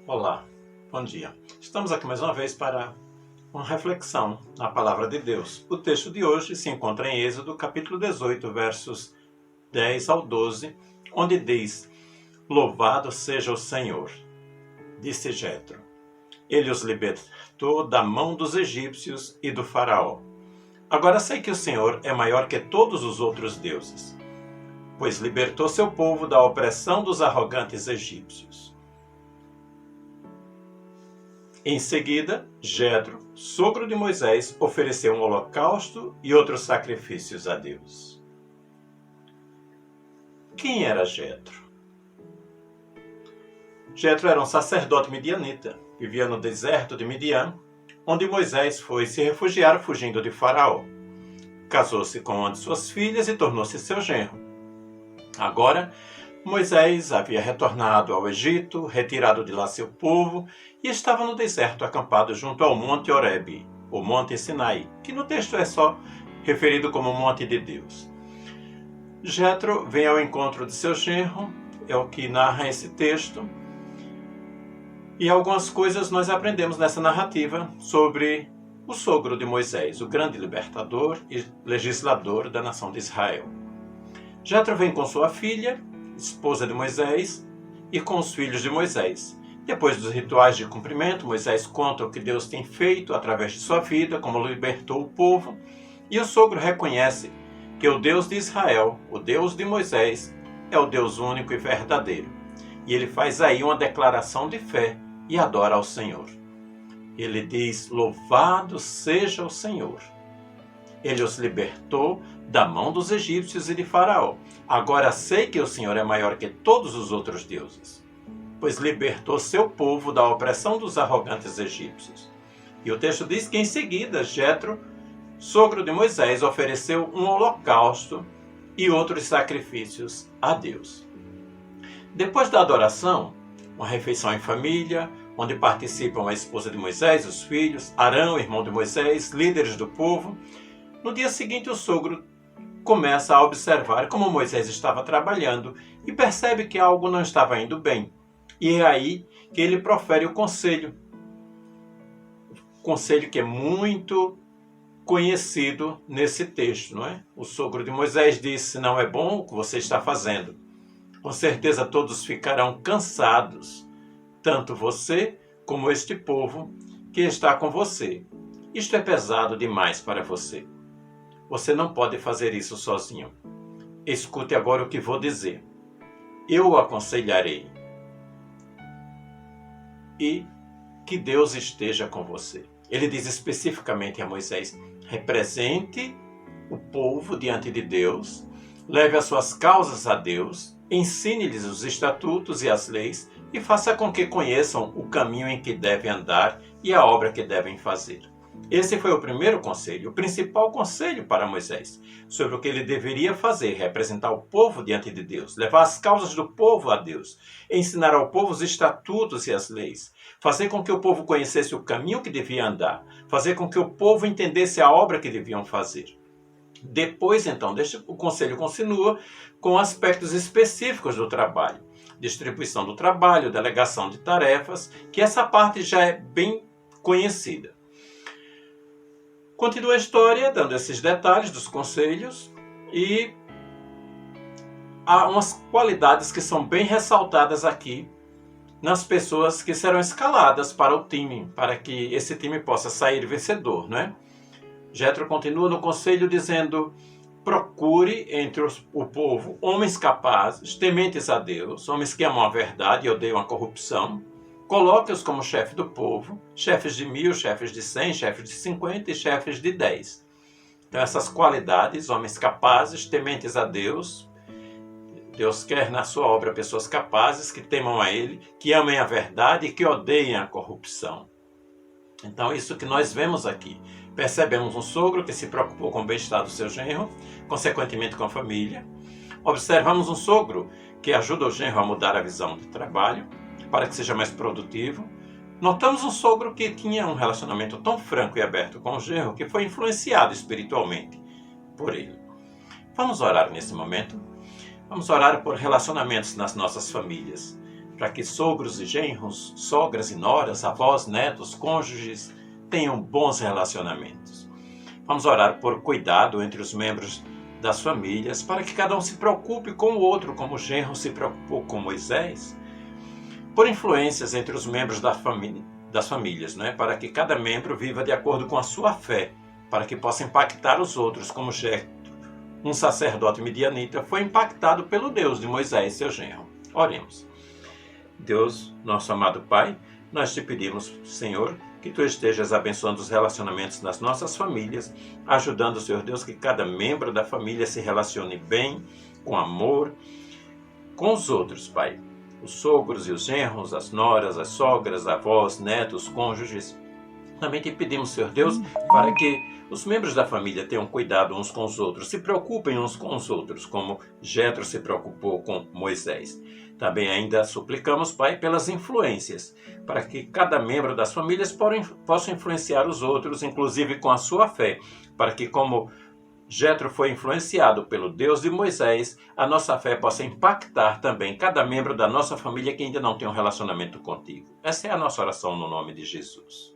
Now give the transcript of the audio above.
Olá, bom dia. Estamos aqui mais uma vez para uma reflexão na Palavra de Deus. O texto de hoje se encontra em Êxodo, capítulo 18, versos 10 ao 12, onde diz: Louvado seja o Senhor, disse Jetro. Ele os libertou da mão dos egípcios e do faraó. Agora sei que o Senhor é maior que todos os outros deuses, pois libertou seu povo da opressão dos arrogantes egípcios. Em seguida, Jetro, sogro de Moisés, ofereceu um holocausto e outros sacrifícios a Deus. Quem era Jetro? Jetro era um sacerdote midianita, vivia no deserto de Midian, onde Moisés foi se refugiar fugindo de Faraó. Casou-se com uma de suas filhas e tornou-se seu genro. Agora, Moisés havia retornado ao Egito, retirado de lá seu povo, e estava no deserto acampado junto ao Monte Horebe, o Monte Sinai, que no texto é só referido como Monte de Deus. Jetro vem ao encontro de seu genro, é o que narra esse texto, e algumas coisas nós aprendemos nessa narrativa sobre o sogro de Moisés, o grande libertador e legislador da nação de Israel. Jetro vem com sua filha, esposa de Moisés, e com os filhos de Moisés. Depois dos rituais de cumprimento, Moisés conta o que Deus tem feito através de sua vida, como libertou o povo, e o sogro reconhece que o Deus de Israel, o Deus de Moisés, é o Deus único e verdadeiro. E ele faz aí uma declaração de fé e adora ao Senhor. Ele diz: Louvado seja o Senhor. Ele os libertou da mão dos egípcios e de Faraó. Agora sei que o Senhor é maior que todos os outros deuses, pois libertou seu povo da opressão dos arrogantes egípcios. E o texto diz que em seguida Jetro, sogro de Moisés, ofereceu um holocausto e outros sacrifícios a Deus. Depois da adoração, uma refeição em família, onde participam a esposa de Moisés, os filhos, Arão, irmão de Moisés, líderes do povo. No dia seguinte, o sogro começa a observar como Moisés estava trabalhando e percebe que algo não estava indo bem. E é aí que ele profere o conselho. Conselho que é muito conhecido nesse texto, não é? O sogro de Moisés disse: não é bom o que você está fazendo. Com certeza todos ficarão cansados, tanto você como este povo que está com você. Isto é pesado demais para você. Você não pode fazer isso sozinho. Escute agora o que vou dizer. Eu o aconselharei. E que Deus esteja com você. Ele diz especificamente a Moisés: represente o povo diante de Deus, leve as suas causas a Deus, ensine-lhes os estatutos e as leis e faça com que conheçam o caminho em que devem andar e a obra que devem fazer. Esse foi o primeiro conselho, o principal conselho para Moisés, sobre o que ele deveria fazer: representar o povo diante de Deus, levar as causas do povo a Deus, ensinar ao povo os estatutos e as leis, fazer com que o povo conhecesse o caminho que devia andar, fazer com que o povo entendesse a obra que deviam fazer. Depois, então, o conselho continua com aspectos específicos do trabalho, distribuição do trabalho, delegação de tarefas, que essa parte já é bem conhecida. Continua a história dando esses detalhes dos conselhos e há umas qualidades que são bem ressaltadas aqui nas pessoas que serão escaladas para o time, para que esse time possa sair vencedor, não é? Jetro continua no conselho dizendo: procure entre o povo homens capazes, tementes a Deus, homens que amam a verdade e odeiam a corrupção. Coloque-os como chefe do povo, chefes de 1000, chefes de 100, chefes de 50 e chefes de 10. Então essas qualidades, homens capazes, tementes a Deus. Deus quer na sua obra pessoas capazes, que temam a Ele, que amem a verdade e que odeiem a corrupção. Então isso que nós vemos aqui. Percebemos um sogro que se preocupou com o bem-estar do seu genro, consequentemente com a família. Observamos um sogro que ajuda o genro a mudar a visão de trabalho, para que seja mais produtivo. Notamos um sogro que tinha um relacionamento tão franco e aberto com o genro que foi influenciado espiritualmente por ele. Vamos orar nesse momento? Vamos orar por relacionamentos nas nossas famílias. para que sogros e genros, sogras e noras, avós, netos, cônjuges tenham bons relacionamentos. Vamos orar por cuidado entre os membros das famílias, para que cada um se preocupe com o outro, como o genro se preocupou com Moisés. Por influências entre os membros das famílias, para que cada membro viva de acordo com a sua fé, para que possa impactar os outros, como Jetro, um sacerdote midianita, foi impactado pelo Deus de Moisés, seu genro. Oremos. Deus, nosso amado Pai, nós te pedimos, Senhor, que Tu estejas abençoando os relacionamentos nas nossas famílias, ajudando, Senhor Deus, que cada membro da família se relacione bem, com amor, com os outros, Pai. Os sogros e os genros, as noras, as sogras, avós, netos, cônjuges. Também te pedimos, Senhor Deus, para que os membros da família tenham cuidado uns com os outros, se preocupem uns com os outros, como Jetro se preocupou com Moisés. Também ainda suplicamos, Pai, pelas influências, para que cada membro das famílias possa influenciar os outros, inclusive com a sua fé, para que, como Jetro foi influenciado pelo Deus de Moisés, a nossa fé possa impactar também cada membro da nossa família que ainda não tem um relacionamento contigo. Essa é a nossa oração no nome de Jesus.